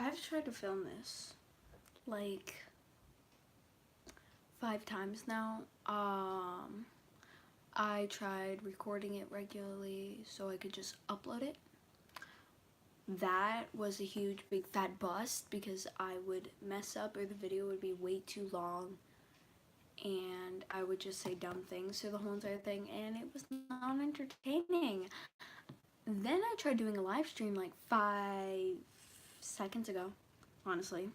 I've tried to film this like 5 times now. I tried recording it regularly so I could just upload it. That was a huge big fat bust because I would mess up or the video would be way too long and I would just say dumb things through the whole entire thing and it was not entertaining. Then I tried doing a live stream like 5 seconds ago, honestly.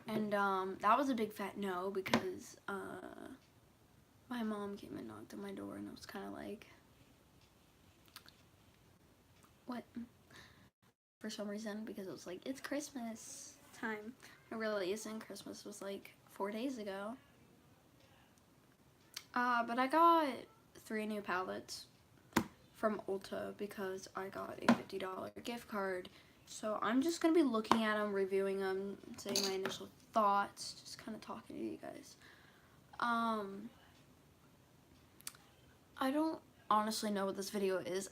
And that was a big fat no because my mom came and knocked on my door and I was kind of like, what? For some reason, because it was like, it's Christmas time. It really isn't. Christmas was like 4 days ago. But I got 3 new palettes from Ulta because I got a $50 gift card. So I'm just going to be looking at them, reviewing them, saying my initial thoughts, just kind of talking to you guys. I don't honestly know what this video is.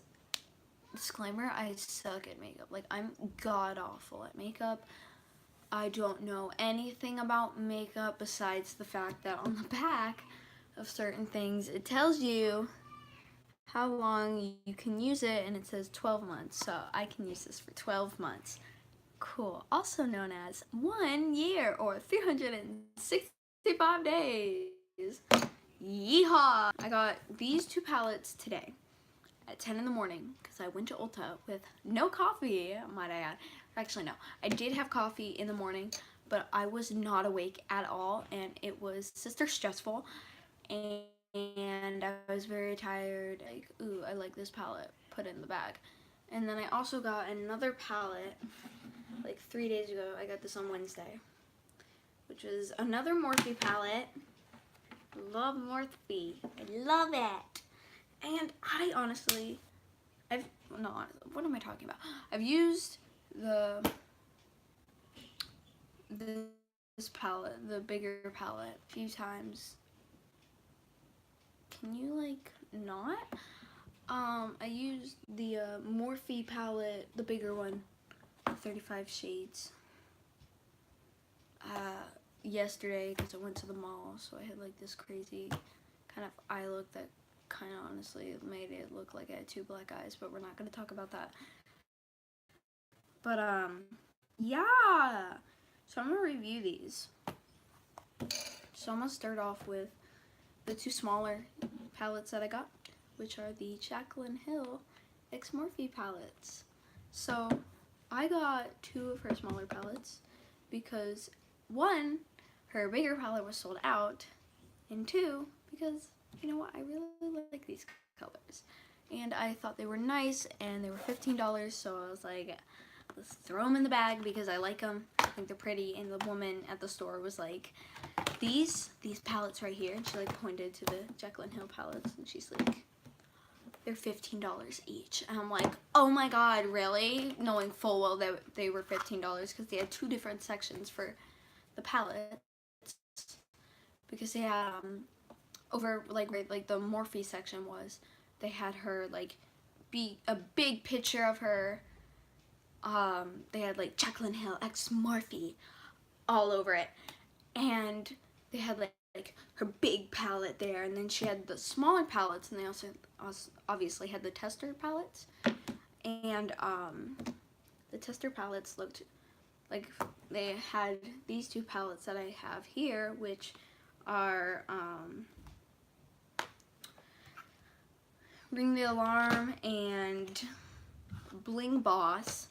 Disclaimer, I suck at makeup. Like, I'm god awful at makeup. I don't know anything about makeup besides the fact that on the back of certain things it tells you how long you can use it and it says 12 months. So I can use this for 12 months. Cool. Also known as 1 year or 365 days. Yeehaw! I got these 2 palettes today at 10 in the morning because I went to Ulta with no coffee, might I add. Actually, no. I did have coffee in the morning, but I was not awake at all, and it was sister stressful, and I was very tired. Like, ooh, I like this palette. Put it in the bag. And then I also got another palette like 3 days ago. I got this on Wednesday, which is another Morphe palette. Love Morphe. I love it. And I honestly, what am I talking about? I've used this palette, the bigger palette, a few times. Can you like not? I used the Morphe palette, the bigger one, 35 shades. Yesterday because I went to the mall, so I had like this crazy kind of eye look that kind of honestly made it look like I had 2 black eyes, but we're not going to talk about that. But yeah, so I'm going to review these. So I'm going to start off with the 2 smaller palettes that I got, which are the Jaclyn Hill X Morphe palettes. So I got 2 of her smaller palettes because 1, her bigger palette was sold out, and 2, because you know what, I really like these colors, and I thought they were nice, and they were $15, so I was like, let's throw them in the bag because I like them. I think they're pretty, and the woman at the store was like, these palettes right here, and she like pointed to the Jaclyn Hill palettes, and she's like, they're $15 each, and I'm like, oh my god, really? Knowing full well that they were $15 because they had 2 different sections for the palettes, because they had over like the Morphe section was, they had her like be a big picture of her, they had like Jaclyn Hill X Morphe all over it, and they had like her big palette there, and then she had the smaller palettes, and they also obviously had the tester palettes, and the tester palettes looked like they had these 2 palettes that I have here, which are Ring the Alarm and Bling Boss.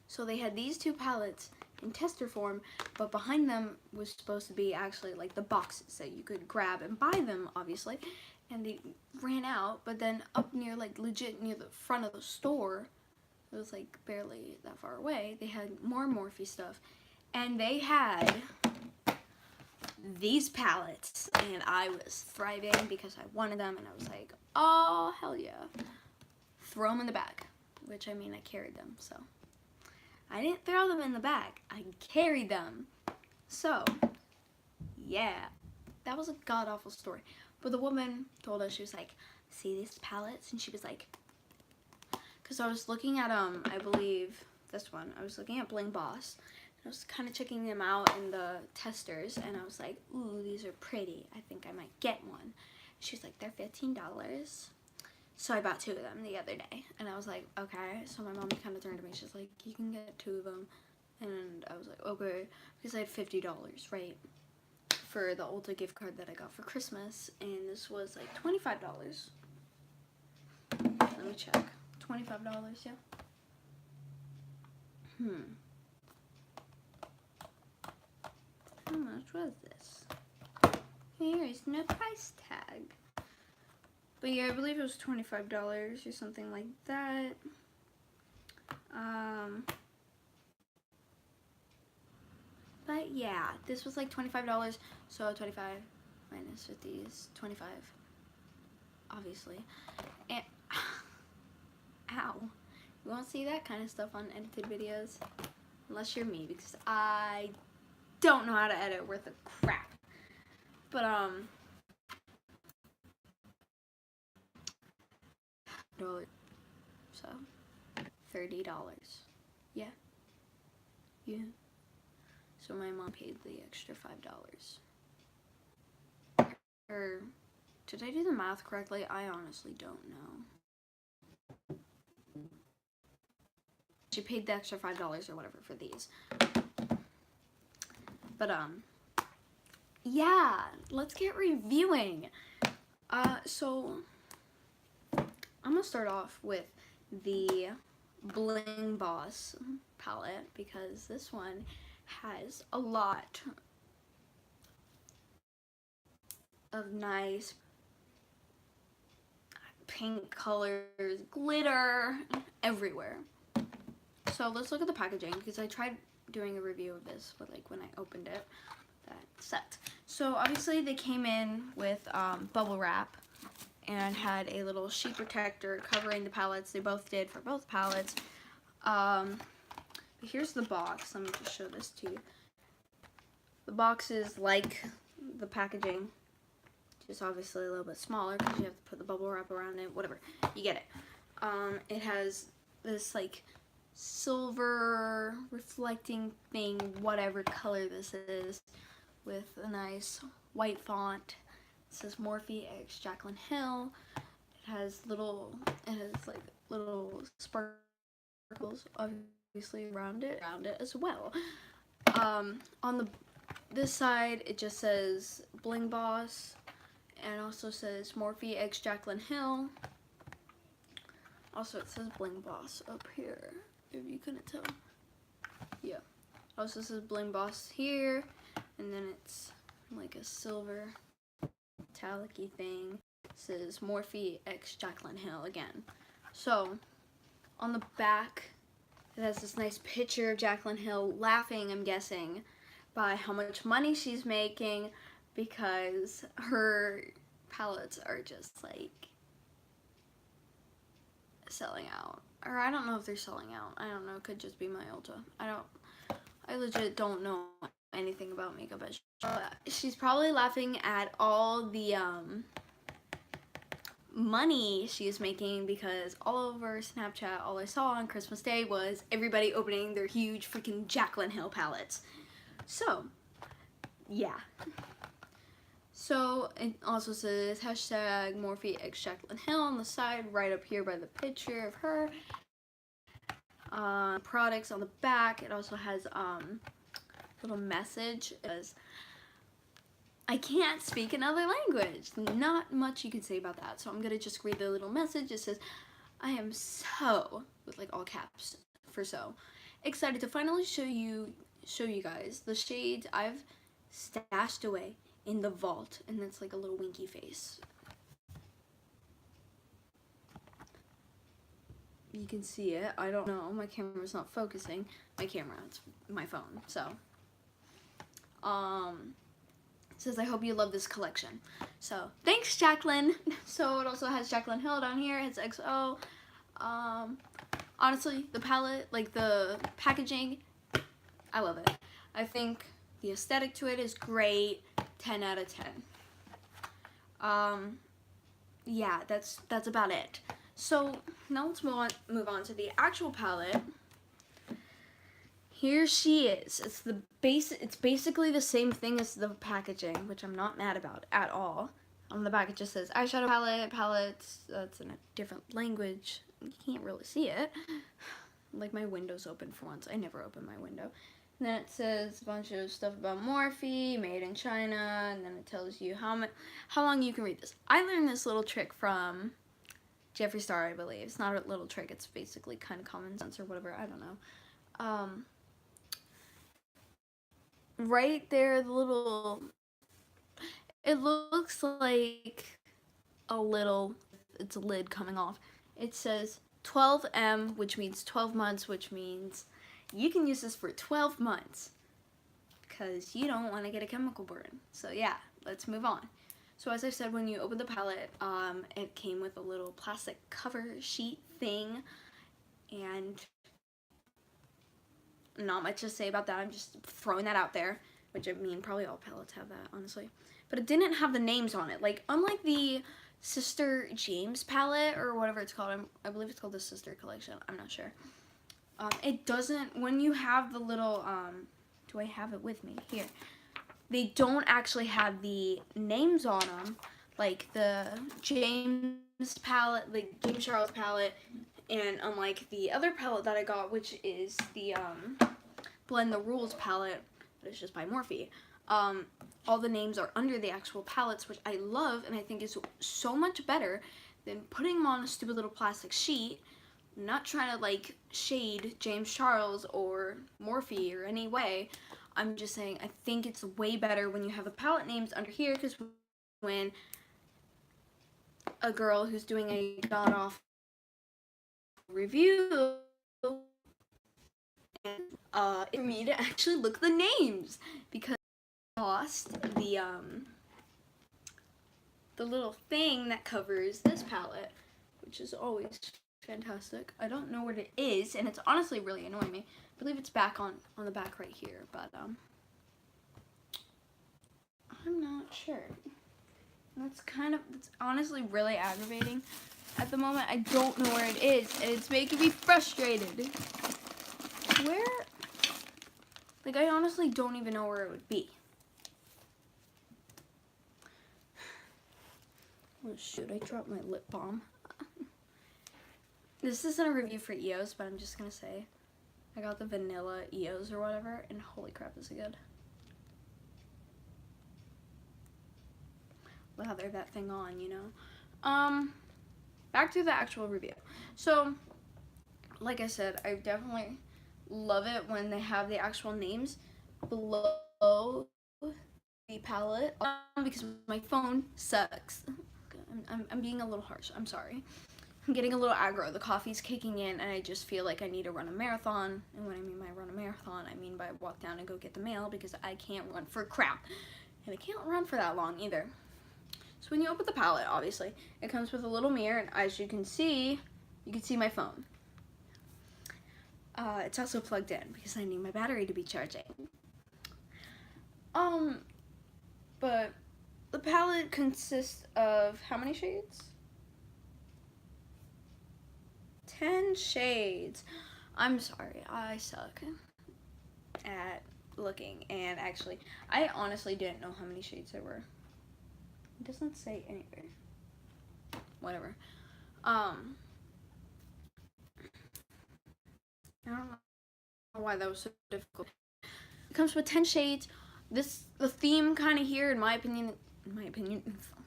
So they had these 2 palettes in tester form, but behind them was supposed to be actually like the boxes that you could grab and buy them, obviously, and they ran out. But then up near, like legit near the front of the store, it was like barely that far away, they had more Morphe stuff, and they had these palettes, and I was thriving because I wanted them, and I was like, oh hell yeah, throw them in the bag, which I mean I carried them, so I didn't throw them in the bag, I carried them. So yeah, that was a god awful story. But the woman told us, she was like, see these palettes, and she was like, because I was looking at I believe this one. I was looking at Bling Boss. I was kind of checking them out in the testers, and I was like, ooh, these are pretty. I think I might get one. She's like, they're $15. So I bought 2 of them the other day, and I was like, okay. So my mom kind of turned to me. She's like, you can get 2 of them. And I was like, okay, because I had $50, right, for the Ulta gift card that I got for Christmas, and this was like $25. Let me check. $25, yeah. How much was this? Here is no price tag. But yeah, I believe it was $25 or something like that. But yeah, this was like $25. So 25 minus 50 is 25. Obviously. And ow. You won't see that kind of stuff on edited videos. Unless you're me, because I don't know how to edit worth of crap. But so $30. Yeah. Yeah. So my mom paid the extra $5. Or did I do the math correctly? I honestly don't know. She paid the extra $5 or whatever for these. But yeah, let's get reviewing. So I'm gonna start off with the Bling Boss palette because this one has a lot of nice pink colors, glitter everywhere. So let's look at the packaging because I tried doing a review of this, but like when I opened it, that sucked. So obviously they came in with bubble wrap and had a little sheet protector covering the palettes. They both did for both palettes. Here's the box. Let me just show this to you. The box is like the packaging, just obviously a little bit smaller because you have to put the bubble wrap around it, whatever. You get it. It has this like silver reflecting thing, whatever color this is, with a nice white font. It says Morphe x Jaclyn Hill. It has like little sparkles obviously around it as well. On this side it just says Bling Boss, and also says Morphe x Jaclyn Hill. Also it says Bling Boss up here, if you couldn't tell. Yeah. Also says Bling Boss here, and then it's like a silver metallic-y thing. It says Morphe x Jaclyn Hill again. So on the back it has this nice picture of Jaclyn Hill laughing, I'm guessing, by how much money she's making because her palettes are just like selling out. Or I don't know if they're selling out. I don't know. It could just be my Ulta. I legit don't know anything about makeup. But she's probably laughing at all the money she's making because all over Snapchat, all I saw on Christmas Day was everybody opening their huge freaking Jaclyn Hill palettes. So, yeah. So, it also says hashtag Morphe x Jaclyn Hill on the side, right up here by the picture of her. Products on the back. It also has a little message. It says, I can't speak another language. Not much you can say about that. So I'm gonna just read the little message. It says, I am so, with like all caps for so, excited to finally show you guys the shades I've stashed away in the vault. And it's like a little winky face. You can see it. I don't know. My camera's not focusing. My camera, it's my phone. So, it says, I hope you love this collection. So, thanks, Jaclyn. So, it also has Jaclyn Hill down here. It's XO. Honestly, the palette, like the packaging, I love it. I think the aesthetic to it is great. 10 out of 10. Yeah, that's about it. So now let's move on to the actual palette. here she is. It's basically the same thing as the packaging, which I'm not mad about at all. On the back it just says eyeshadow palettes. That's in a different language. You can't really see it. Like, my window's open for once. I never open my window. And then it says a bunch of stuff about Morphe, made in China, and then it tells you how long you can read this. I learned this little trick from Jeffree Star, I believe. It's not a little trick, it's basically kind of common sense or whatever, I don't know. Right there, it looks like it's a lid coming off. It says 12M, which means 12 months, which means you can use this for 12 months because you don't want to get a chemical burn. So yeah, let's move on. So as I said, when you open the palette, it came with a little plastic cover sheet thing, and not much to say about that. I'm just throwing that out there, which I mean, probably all palettes have that, honestly. But it didn't have the names on it. Like, unlike the Sister James palette, or whatever it's called, I believe it's called the Sister Collection, I'm not sure. It doesn't, when you have the little, do I have it with me? Here. They don't actually have the names on them, like the James palette, the James Charles palette, and unlike the other palette that I got, which is the Blend the Rules palette, but it's just by Morphe, all the names are under the actual palettes, which I love and I think is so much better than putting them on a stupid little plastic sheet. I'm not trying to like shade James Charles or Morphe or any way. I'm just saying I think it's way better when you have the palette names under here, because when a girl who's doing a god-awful review, for me to actually look the names, because I lost the little thing that covers this palette, which is always fantastic. I don't know what it is, and it's honestly really annoying me. I believe it's back on the back right here, but I'm not sure. It's honestly really aggravating at the moment. I don't know where it is, and it's making me frustrated. Where? Like, I honestly don't even know where it would be. Oh shoot, I dropped my lip balm. This isn't a review for EOS, but I'm just gonna say I got the vanilla EOS or whatever, and holy crap, is it good. Lather that thing on, you know. Back to the actual review. So, like I said, I definitely love it when they have the actual names below the palette, because my phone sucks. I'm being a little harsh, I'm sorry. I'm getting a little aggro. The coffee's kicking in, and I just feel like I need to run a marathon. And when I mean by run a marathon, I mean by walk down and go get the mail, because I can't run for crap. And I can't run for that long either. So when you open the palette, obviously, it comes with a little mirror, and as you can see my phone. It's also plugged in, because I need my battery to be charging. But the palette consists of how many shades? 10 shades. I'm sorry, I suck at looking, and actually, I honestly didn't know how many shades there were. It doesn't say anywhere. Whatever. I don't know why that was so difficult. It comes with 10 shades. The theme kind of here, in my opinion,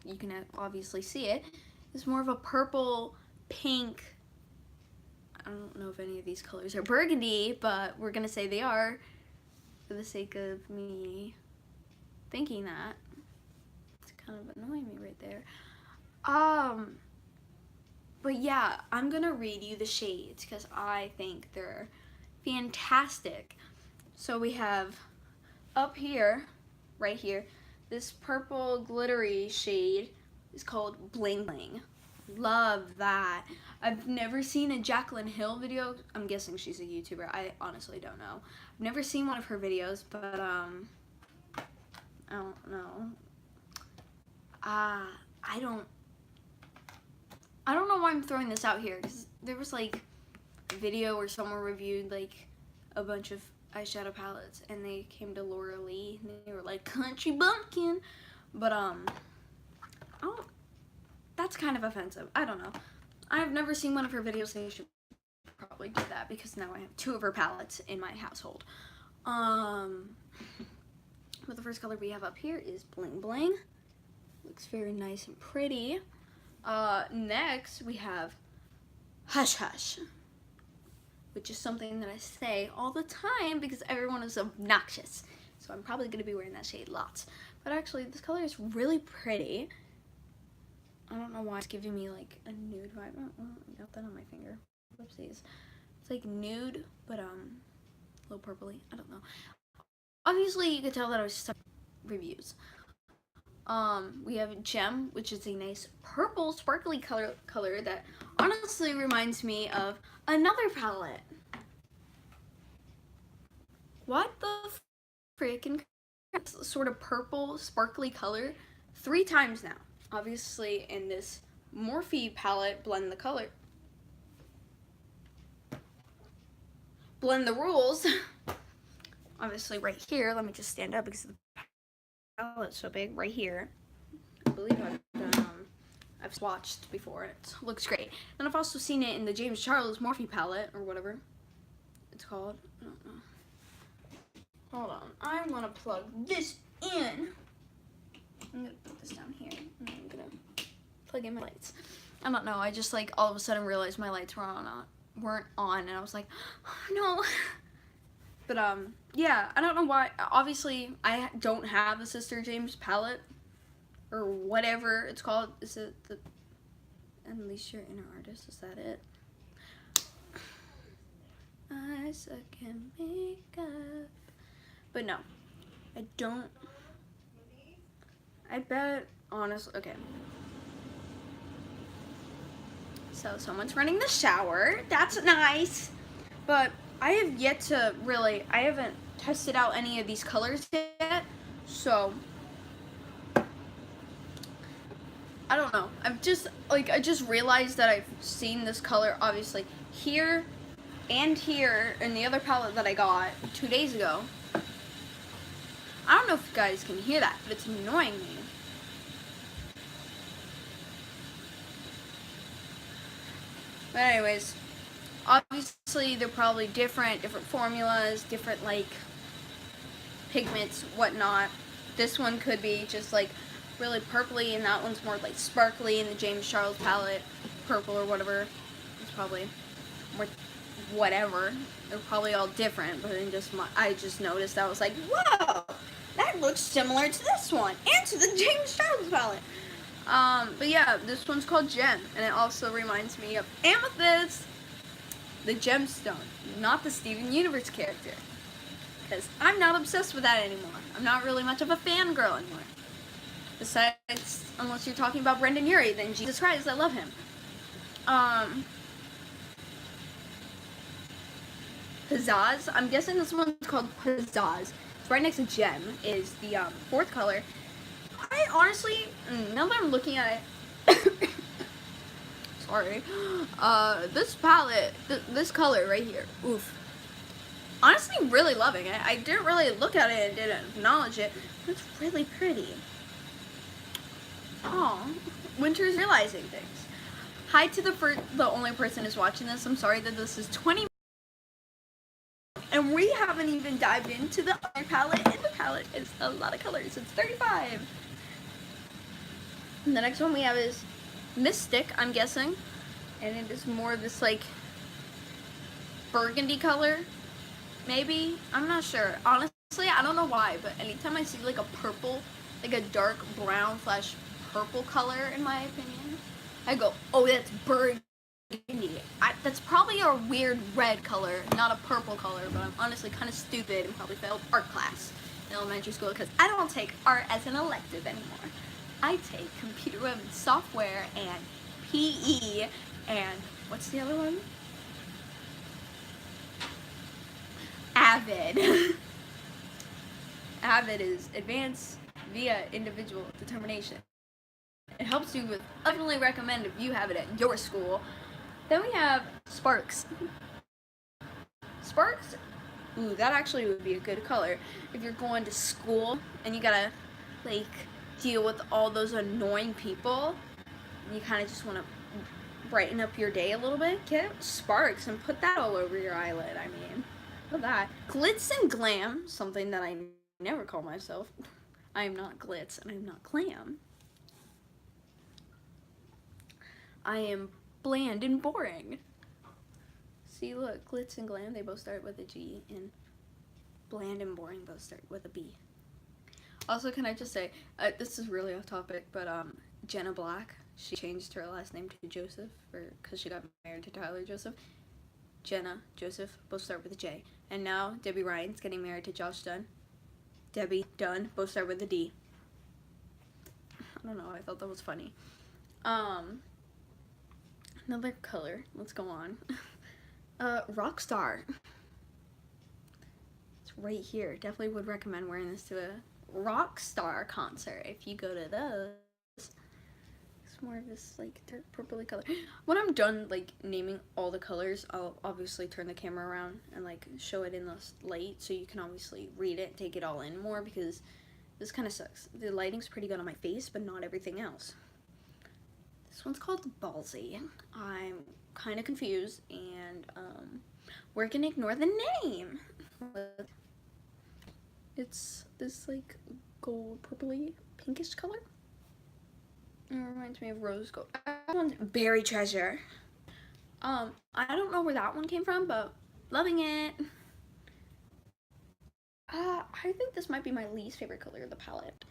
you can obviously see it, is more of a purple, pink. I don't know if any of these colors are burgundy, but we're gonna say they are for the sake of me thinking that. It's kind of annoying me right there. But yeah, I'm gonna read you the shades because I think they're fantastic. So we have up here, right here, this purple glittery shade is called Bling Bling. Love that. I've never seen a Jaclyn Hill video. I'm guessing she's a YouTuber. I honestly don't know. I've never seen one of her videos, but I don't know. I don't know why I'm throwing this out here, because there was like a video where someone reviewed like a bunch of eyeshadow palettes, and they came to Laura Lee, and they were like country bumpkin, but oh, that's kind of offensive. I don't know. I've never seen one of her videos, so you should probably do that because now I have 2 of her palettes in my household. But the first color we have up here is Bling Bling. Looks very nice and pretty. Next we have Hush Hush, which is something that I say all the time because everyone is obnoxious. So I'm probably going to be wearing that shade lots. But actually, this color is really pretty. I don't know why it's giving me like a nude vibe. Oh, I got that on my finger. Whoopsies. It's like nude, but a little purpley. I don't know. Obviously, you could tell that I was stuck reviews. We have Gem, which is a nice purple sparkly color that honestly reminds me of another palette. What the freaking sort of purple sparkly color 3 times now. Obviously, in this Morphe palette, Blend the Color. Blend the Rules. Obviously, right here. Let me just stand up because the palette's so big. Right here. I believe I've swatched before. It looks great. And I've also seen it in the James Charles Morphe palette, or whatever it's called. I don't know. Hold on. I want to plug this in. I'm going to put this down here. And I'm going to plug in my lights. I don't know. I just like all of a sudden realized my lights weren't on. And I was like, oh, no. But yeah, I don't know why. Obviously, I don't have a Sister James palette. Or whatever it's called. Is it the Unleash Your Inner Artist? Is that it? I suck at makeup. But no, I don't. I bet, honestly, okay. So someone's running the shower. That's nice. But I have yet to really, I haven't tested out any of these colors yet. So I don't know. I just realized that I've seen this color obviously here and here in the other palette that I got 2 days ago. I don't know if you guys can hear that, but it's annoying me. But anyways, obviously they're probably different formulas, different like pigments, whatnot. This one could be just like really purpley, and that one's more like sparkly in the James Charles palette, purple or whatever. It's probably more whatever. They're probably all different, but then I just noticed, I was like, whoa, that looks similar to this one and to the James Charles palette. But yeah, this one's called Gem, and it also reminds me of Amethyst, the gemstone, not the Steven Universe character, because I'm not obsessed with that anymore. I'm not really much of a fangirl anymore. Besides, unless you're talking about Brendan Urie, then Jesus Christ, I love him. Pizzazz, I'm guessing this one's called Pizzazz. It's right next to Gem, is the 4th color. I honestly, now that I'm looking at it, sorry, this palette, this color right here, oof. Honestly, really loving it. I didn't really look at it and didn't acknowledge it, but it's really pretty. Oh, Winter's realizing things. Hi to the only person who's watching this. I'm sorry that this is 20 minutes. And we haven't even dived into the other palette. And the palette is a lot of colors. It's 35. And the next one we have is Mystic, I'm guessing. And it is more this like burgundy color. Maybe? I'm not sure. Honestly, I don't know why. But anytime I see like a purple, like a dark brown / purple color, in my opinion, I go, oh, that's burgundy. That's probably a weird red color, not a purple color, but I'm honestly kind of stupid and probably failed art class in elementary school because I don't take art as an elective anymore. I take computer and software and PE and what's the other one? AVID. AVID is Advanced Via Individual Determination. It helps you with, I definitely recommend if you have it at your school. Then we have Sparks. Sparks Ooh, that actually would be a good color. If you're going to school and you gotta, like, deal with all those annoying people, and you kind of just want to brighten up your day a little bit, get sparks and put that all over your eyelid. I mean, look at that. Glitz and glam, something that I never call myself. I am not glitz and I'm not glam. I am bland and boring. See, look, glitz and glam, they both start with a G, and bland and boring both start with a B. Also, can I just say, this is really off topic, but Jenna Black, she changed her last name to Joseph because she got married to Tyler Joseph. Jenna, Joseph, both start with a J. And now Debbie Ryan's getting married to Josh Dunn. Debbie, Dunn, both start with a D. I don't know, I thought that was funny. Another color, let's go on. Rockstar. It's right here. Definitely would recommend wearing this to a Rockstar concert if you go to those. It's more of this like dark purpley color. When I'm done like naming all the colors, I'll obviously turn the camera around and like show it in the light so you can obviously read it, take it all in more, because this kind of sucks. The lighting's pretty good on my face, but not everything else. This one's called Ballsy. I'm kind of confused, and we're gonna ignore the name. It's this like gold, purpley, pinkish color. It reminds me of rose gold. That one's Berry Treasure. I don't know where that one came from, but loving it. I think this might be my least favorite color of the palette.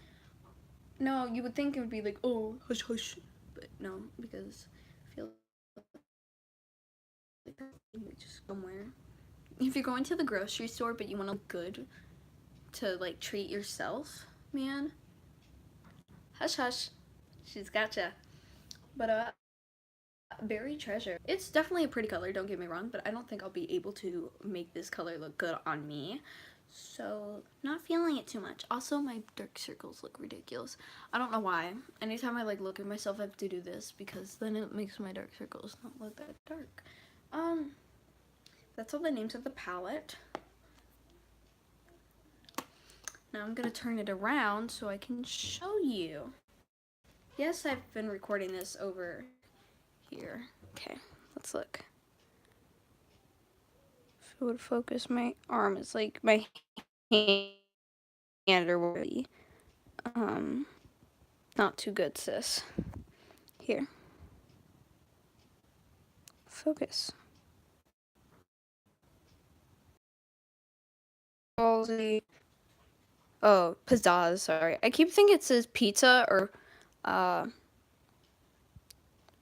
No, you would think it would be like, oh, hush hush, but no, because I feel like just somewhere. If you're going to the grocery store but you want to look good to like treat yourself, man, hush hush, she's gotcha. But Berry Treasure, it's definitely a pretty color, don't get me wrong, but I don't think I'll be able to make this color look good on me, so not feeling it too much. Also, my dark circles look ridiculous. I don't know why. Anytime I like look at myself, I have to do this because then it makes my dark circles not look that dark. That's all the names of the palette. Now I'm gonna turn it around so I can show you. Yes, I've been recording this over here. Okay, let's look. If it would focus, my arm is like my hand or really. Not too good, sis. Here. Focus. Oh, pizzazz, sorry. I keep thinking it says pizza or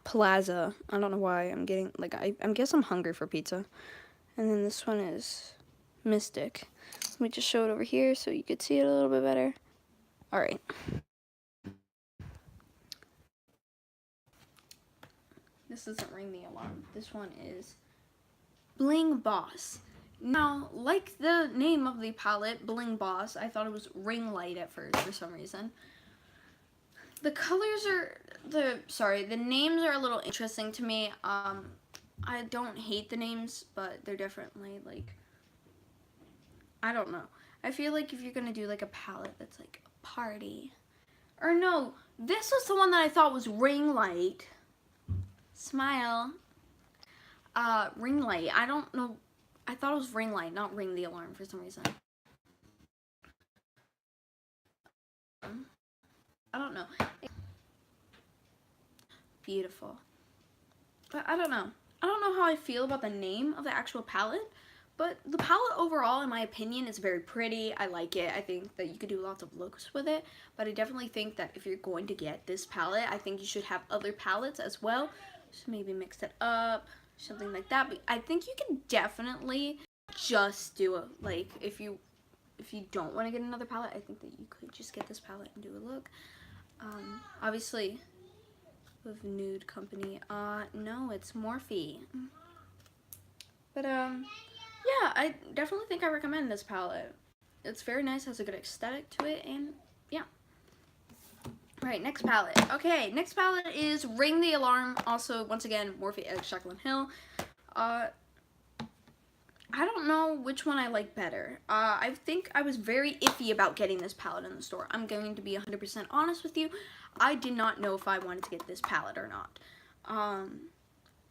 plaza. I don't know why I'm getting, like, I guess I'm hungry for pizza. And then this one is Mystic. Let me just show it over here so you could see it a little bit better. Alright. This doesn't ring the alarm. This one is Bling Boss. Now, like the name of the palette, Bling Boss, I thought it was Ring Light at first for some reason. The colors are, the names are a little interesting to me. I don't hate the names, but they're definitely like, I don't know. I feel like if you're gonna do like a palette that's like a party, or no, this was the one that I thought was Ring Light. Smile. Ring Light. I don't know. I thought it was Ring Light, not Ring the Alarm for some reason. I don't know. Beautiful. But I don't know. I don't know how I feel about the name of the actual palette, but the palette overall, in my opinion, is very pretty. I like it. I think that you could do lots of looks with it, but I definitely think that if you're going to get this palette, I think you should have other palettes as well. So maybe mix it up, something like that. But I think you can definitely just do a, like, if you don't want to get another palette, I think that you could just get this palette and do a look. Obviously, with Nude Company, no, it's Morphe. But, yeah, I definitely think I recommend this palette. It's very nice, has a good aesthetic to it, and yeah. Alright, next palette. Okay, next palette is Ring the Alarm. Also, once again, Morphe x Jaclyn Hill. I don't don't know which one I like better. I think I was very iffy about getting this palette in the store. I'm going to be 100% honest with you. I did not know if I wanted to get this palette or not.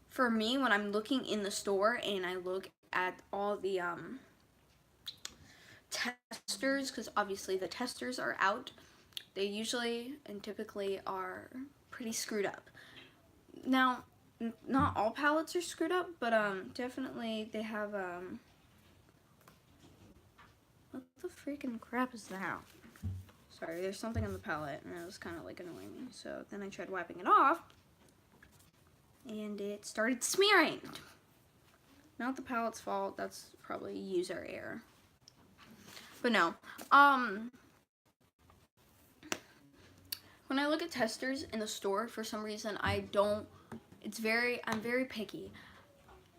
For me, when I'm looking in the store and I look at all the testers, because obviously the testers are out, they usually and typically are pretty screwed up. Now, not all palettes are screwed up, but definitely they have what the freaking crap is that? Sorry, there's something on the palette and it was kind of like annoying me. So then I tried wiping it off and it started smearing. Not the palette's fault, that's probably user error. But no, when I look at testers in the store, for some reason I'm very picky.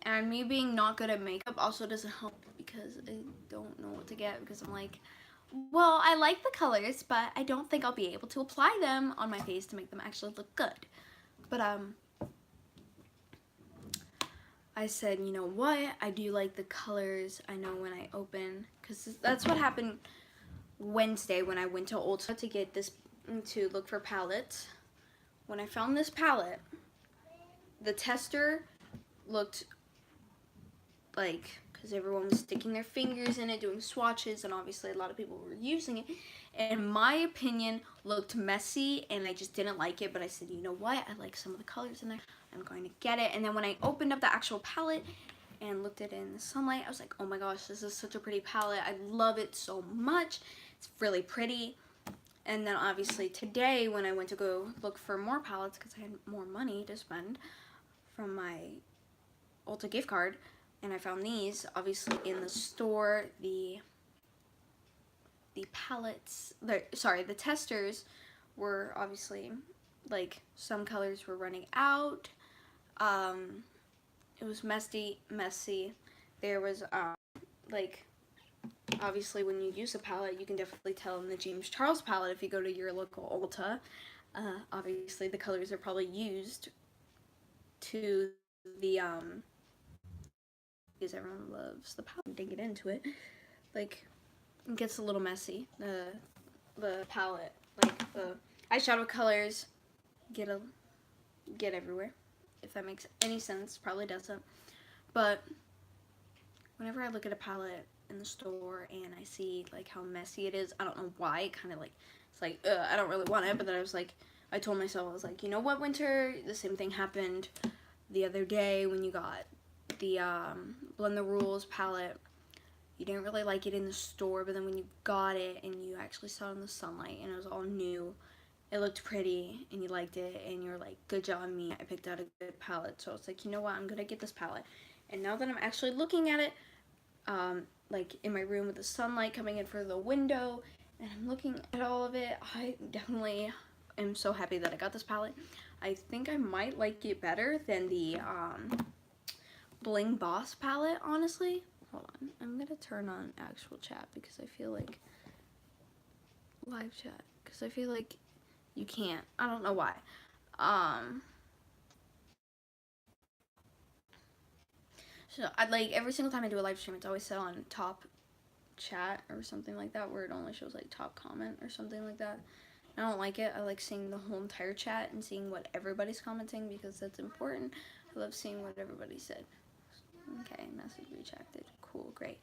And me being not good at makeup also doesn't help because I don't know what to get, because I'm like, well, I like the colors, but I don't think I'll be able to apply them on my face to make them actually look good. But I said, you know what, I do like the colors. I know when I open, because that's what happened Wednesday when I went to Ulta to get this, to look for palettes. When I found this palette, the tester looked like, because everyone was sticking their fingers in it, doing swatches, and obviously a lot of people were using it. In my opinion, looked messy, and I just didn't like it, but I said, you know what, I like some of the colors in there. I'm going to get it. And then when I opened up the actual palette and looked at it in the sunlight, I was like, oh my gosh, this is such a pretty palette. I love it so much. It's really pretty. And then obviously today when I went to go look for more palettes, because I had more money to spend from my Ulta gift card, and I found these, obviously in the store, the palettes, the testers were obviously, like, some colors were running out. It was messy. There was, like, obviously when you use a palette, you can definitely tell in the James Charles palette if you go to your local Ulta. Obviously the colors are probably used to the, because everyone loves the palette. Didn't get into it. Like, it gets a little messy. The palette, like the eyeshadow colors, get everywhere. If that makes any sense, probably doesn't. But whenever I look at a palette in the store and I see like how messy it is, I don't know why. It kind of like, it's like, I don't really want it. But then I told myself, I was like, you know what, Winter? The same thing happened the other day when you got the Blend the Rules palette. You didn't really like it in the store, but then when you got it and you actually saw it in the sunlight and it was all new, it looked pretty and you liked it and you're like, good job me, I picked out a good palette. So I was like, you know what, I'm gonna get this palette. And now that I'm actually looking at it, like in my room with the sunlight coming in through the window, and I'm looking at all of it, I definitely am so happy that I got this palette. I think I might like it better than the Bling Boss palette, honestly. Hold on, I'm gonna turn on actual chat because I feel like live chat, because I feel like you can't. I don't know why. So I like every single time I do a live stream, it's always set on top chat or something like that, where it only shows like top comment or something like that. I don't like it. I like seeing the whole entire chat and seeing what everybody's commenting because that's important. I love seeing what everybody said. Okay, message retracted. Cool, great.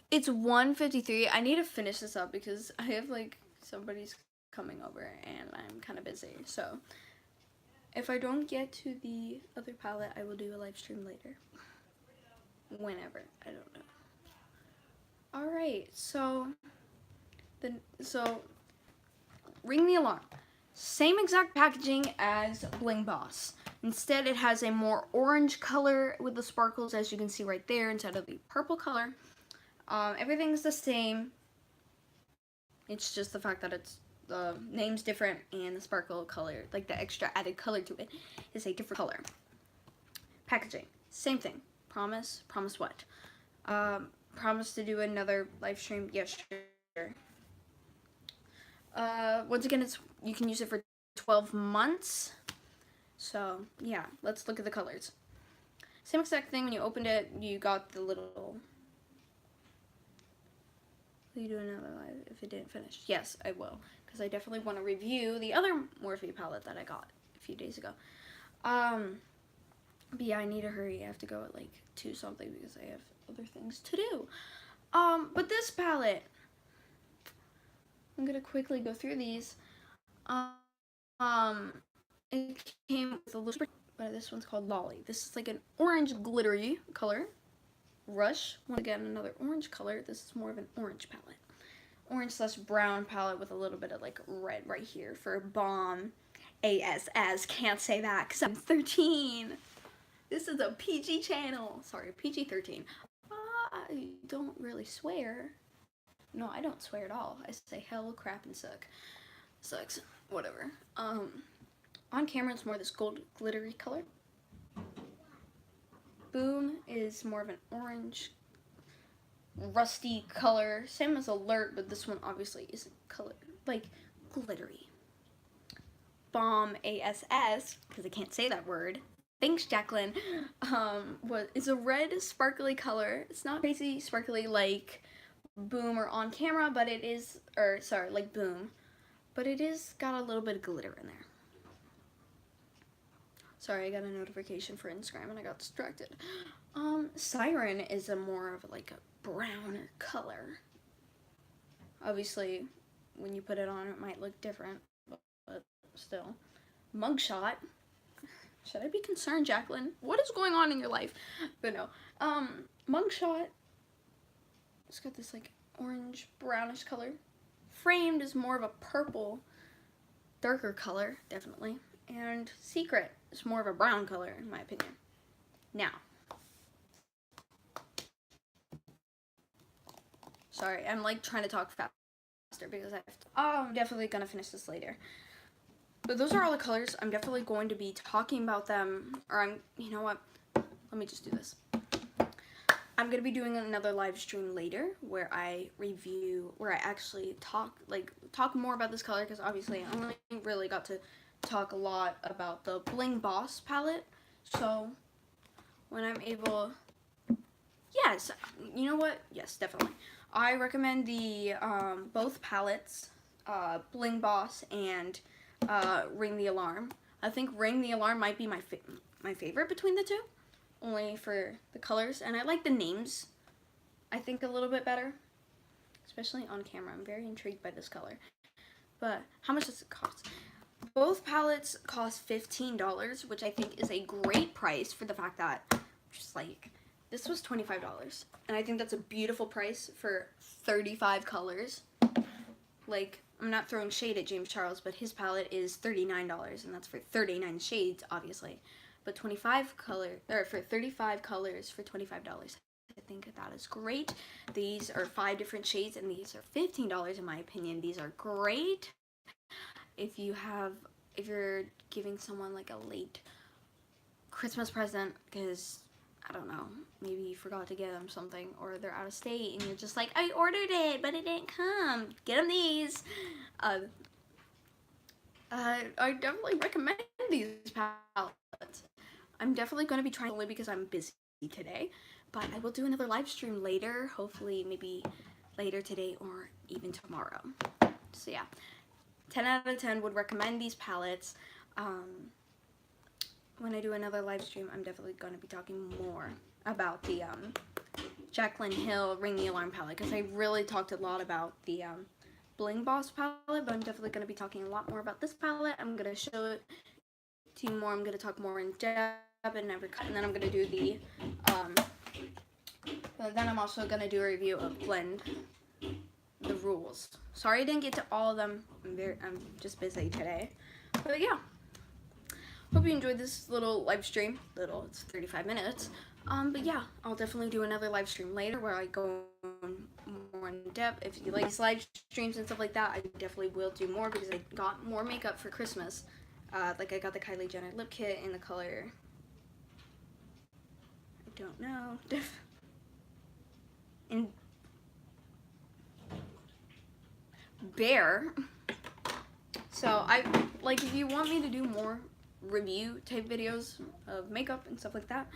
It's 1:53. I need to finish this up because I have like somebody's coming over and I'm kind of busy. So if I don't get to the other palette, I will do a live stream later. Whenever, I don't know. Alright, so ring the alarm. Same exact packaging as Bling Boss. Instead, it has a more orange color with the sparkles, as you can see right there, instead of the purple color. Everything's the same. It's just the fact that it's the name's different and the sparkle color, like the extra added color to it, is a different color. Packaging, same thing. Promise? Promise what? Promise to do another live stream? Yes, sure. Once again, you can use it for 12 months. So, yeah, let's look at the colors. Same exact thing. When you opened it, you got the little Will you do another live if it didn't finish? Yes, I will, because I definitely want to review the other Morphe palette that I got a few days ago. But yeah, I need to hurry. I have to go at like 2 something because I have other things to do. But this palette, I'm gonna quickly go through these. It came with a little, but this one's called Lolly. This is like an orange glittery color. Rush, once again, another orange color. This is more of an orange palette. Orange/brown palette with a little bit of like red right here for Bomb ASS. Can't say that because I'm 13. This is a PG channel. Sorry, PG-13. I don't really swear. No, I don't swear at all. I say hell, crap, and sucks. Whatever. On camera, it's more this gold glittery color. Boom is more of an orange, rusty color. Same as Alert, but this one obviously isn't color, like glittery. Bomb ASS, because I can't say that word. Thanks, Jacqueline. It's a red sparkly color. It's not crazy sparkly like Boom or On Camera, but it is, or sorry, like Boom, but it is got a little bit of glitter in there. Sorry, I got a notification for Instagram and I got distracted. Siren is a more of like a brown color. Obviously, when you put it on, it might look different, but still. Mugshot. Should I be concerned, Jacqueline? What is going on in your life? But no. Mugshot. It's got this like orange brownish color. Framed is more of a purple, darker color, definitely. And Secret is more of a brown color, in my opinion. Now. Sorry, I'm like trying to talk faster because I have to. I'm definitely gonna finish this later. But those are all the colors. I'm definitely going to be talking about them, or you know what? Let me just do this. I'm gonna be doing another live stream later where I actually talk more about this color, because obviously I only really got to talk a lot about the Bling Boss palette. So when I'm able, yes, you know what? Yes, definitely. I recommend the both palettes, Bling Boss and Ring the Alarm. I think Ring the Alarm might be my favorite between the two, only for the colors, and I like the names, I think, a little bit better, especially on camera. I'm very intrigued by this color. But how much does it cost? Both palettes cost $15, which I think is a great price for the fact that just like this was $25, and I think that's a beautiful price for 35 colors. Like, I'm not throwing shade at James Charles, but his palette is $39, and that's for 39 shades, obviously. But for 35 colors for $25, I think that is great. These are 5 different shades, and these are $15 in my opinion. These are great if you're giving someone like a late Christmas present, because I don't know, maybe you forgot to get them something, or they're out of state and you're just like, I ordered it but it didn't come, get them these. I definitely recommend these palettes. I'm definitely going to be trying, only because I'm busy today, but I will do another live stream later, hopefully maybe later today or even tomorrow. So yeah, 10 out of 10 would recommend these palettes. When I do another live stream, I'm definitely going to be talking more about the Jaclyn Hill Ring the Alarm palette, because I really talked a lot about the Bling Boss palette, but I'm definitely going to be talking a lot more about this palette. I'm going to show it to you more. I'm going to talk more in depth and then I'm going to do the then I'm also going to do a review of Blend the Rules. Sorry I didn't get to all of them. I'm just busy today. But yeah. Hope you enjoyed this little live stream. It's 35 minutes. But yeah, I'll definitely do another live stream later where I go more in depth. If you like these live streams and stuff like that, I definitely will do more, because I got more makeup for Christmas. Like I got the Kylie Jenner lip kit in the color, I don't know, in Bear. So if you want me to do more review type videos of makeup and stuff like that,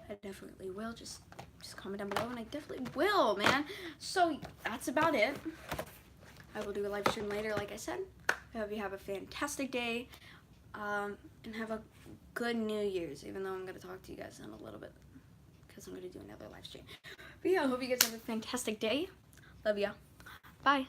I definitely will. Just just comment down below, and I definitely will, man. So that's about it. I will do a live stream later, like I said. I hope you have a fantastic day, and have a good New Year's, even though I'm going to talk to you guys in a little bit, because I'm going to do another live stream. But yeah, I hope you guys have a fantastic day. Love ya. Bye.